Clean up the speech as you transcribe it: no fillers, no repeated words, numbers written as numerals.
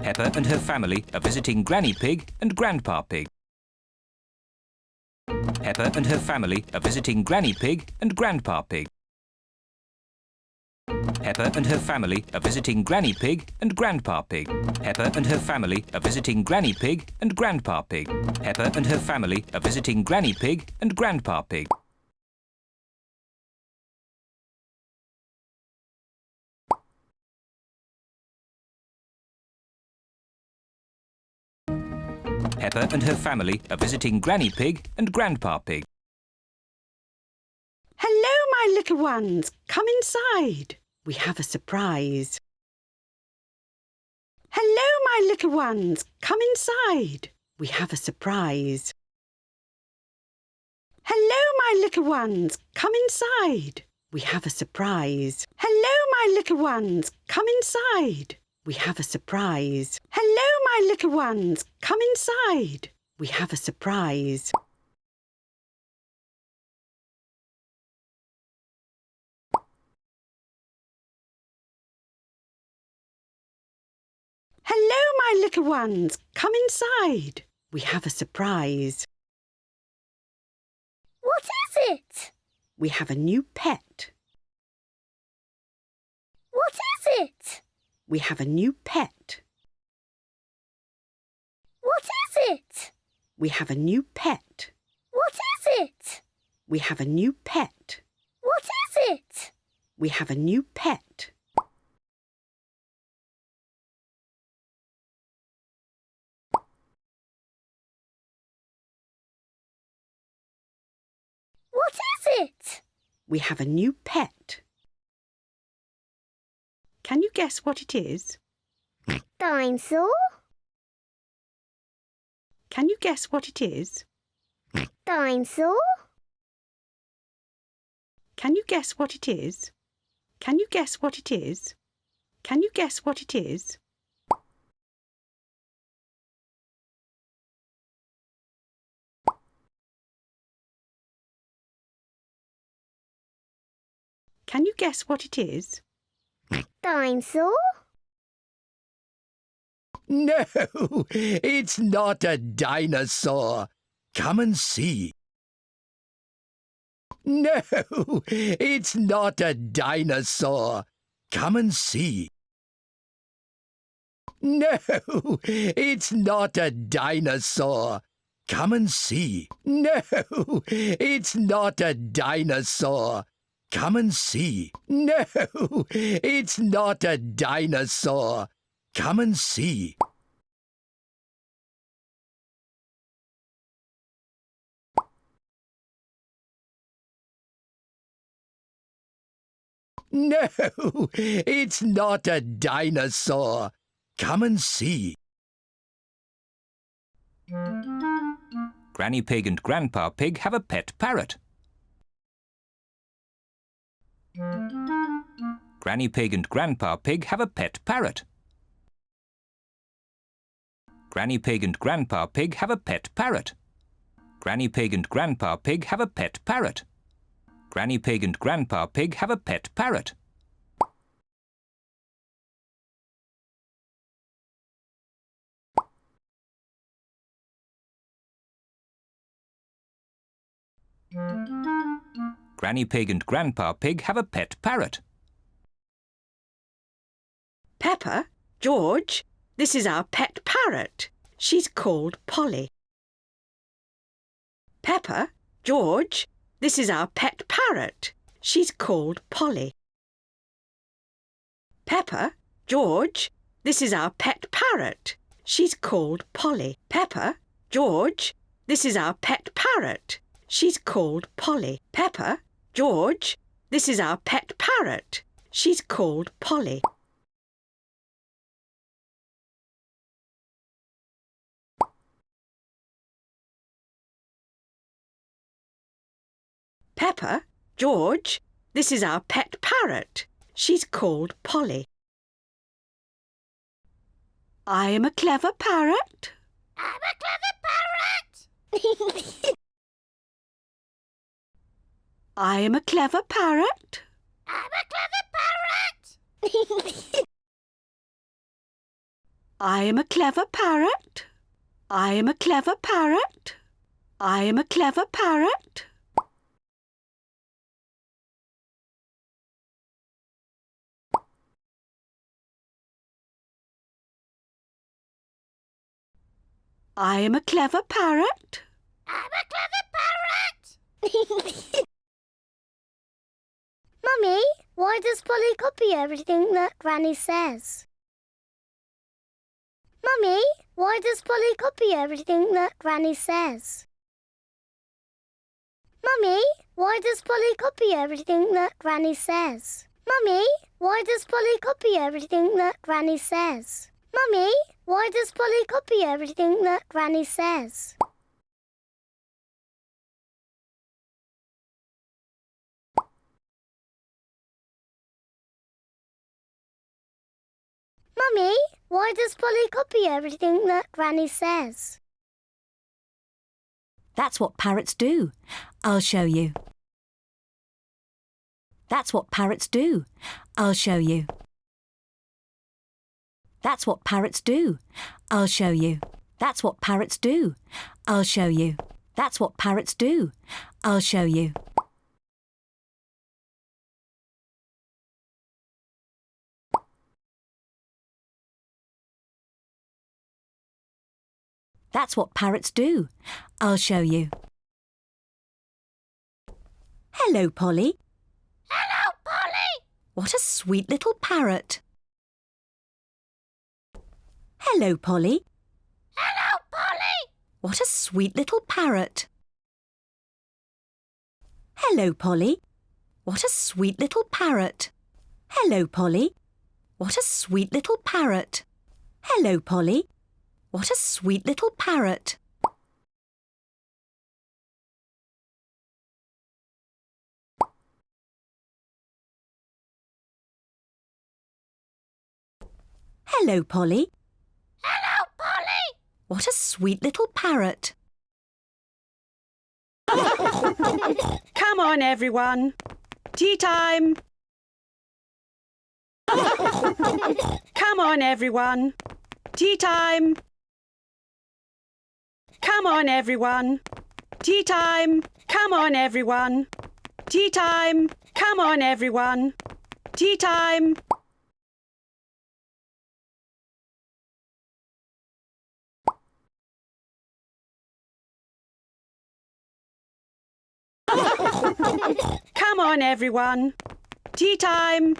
Peppa and her family are visiting Granny Pig and Grandpa Pig. Peppa and her family are visiting Granny Pig and Grandpa Pig. Peppa and her family are visiting Granny Pig and Grandpa Pig. Peppa and her family are visiting Granny Pig and Grandpa Pig. Peppa and her family are visiting Granny Pig and Grandpa Pig. Peppa and her family are visiting Granny Pig and Grandpa Pig. Hello, my little ones. Come inside. We have a surprise. Hello, my little ones. Come inside. We have a surprise. Hello, my little ones. Come inside. We have a surprise. Hello, my little ones. Come inside. We have a surprise. Hello, my little ones. Come inside. We have a surprise. Hello, my little ones. Come inside. We have a surprise. What is it? We have a new pet. What is it? We have a new pet. What is it? We have a new pet. What is it? We have a new pet. What is it? We have a new pet. What is it? We have a new pet. Can you guess what it is? Dinosaur? Can you guess what it is? Dinosaur? Can you guess what it is? Can you guess what it is? Can you guess what it is? Can you guess what it is? Dinosaur? No, it's not a dinosaur. Come and see. No, it's not a dinosaur. Come and see. No, it's not a dinosaur. Come and see. No, it's not a dinosaur. Come and see. No, it's not a dinosaur. Come and see. No, it's not a dinosaur. Come and see. Granny Pig and Grandpa Pig have a pet parrot. Granny Pig and Grandpa Pig have a pet parrot. Granny Pig and Grandpa Pig have a pet parrot. Granny Pig and Grandpa Pig have a pet parrot. Granny Pig and Grandpa Pig have a pet parrot. Granny Pig and Grandpa Pig have a pet parrot. Peppa, George, this is our pet parrot. She's called Polly. Peppa, George, this is our pet parrot. She's called Polly. Peppa, George, this is our pet parrot. She's called Polly. Peppa, George, this is our pet parrot. She's called Polly. Peppa, George, this is our pet parrot. She's called Polly. Peppa, George, this is our pet parrot. She's called Polly. I am a clever parrot. I'm a clever parrot! I am a clever parrot. I'm a clever parrot! I'm a clever parrot. I'm a clever parrot. I'm a clever parrot. I'm a clever parrot. I'm a clever parrot! Mummy, why does Polly copy everything that Granny says? Mummy, why does Polly copy everything that Granny says? Mummy, why does Polly copy everything that Granny says? Mummy, why does Polly copy everything that Granny says? Mummy, why does Polly copy everything that Granny says? Mummy, why does Polly copy everything that Granny says? That's what parrots do. I'll show you. That's what parrots do. I'll show you. That's what parrots do. I'll show you. That's what parrots do. I'll show you. That's what parrots do. I'll show you. That's what parrots do. I'll show you. Hello, Polly. Hello, Polly! What a sweet little parrot. Hello, Polly. Hello, Polly! What a sweet little parrot. Hello, Polly. What a sweet little parrot. Hello, Polly. What a sweet little parrot. Hello, Polly. What a sweet little parrot. Hello, Polly. Hello, Polly! What a sweet little parrot. Come on, everyone. Tea time. Come on, everyone. Tea time. Come on, everyone. Tea time. Come on, everyone. Tea time. Come on, everyone. Tea time. Come on, everyone. Tea time.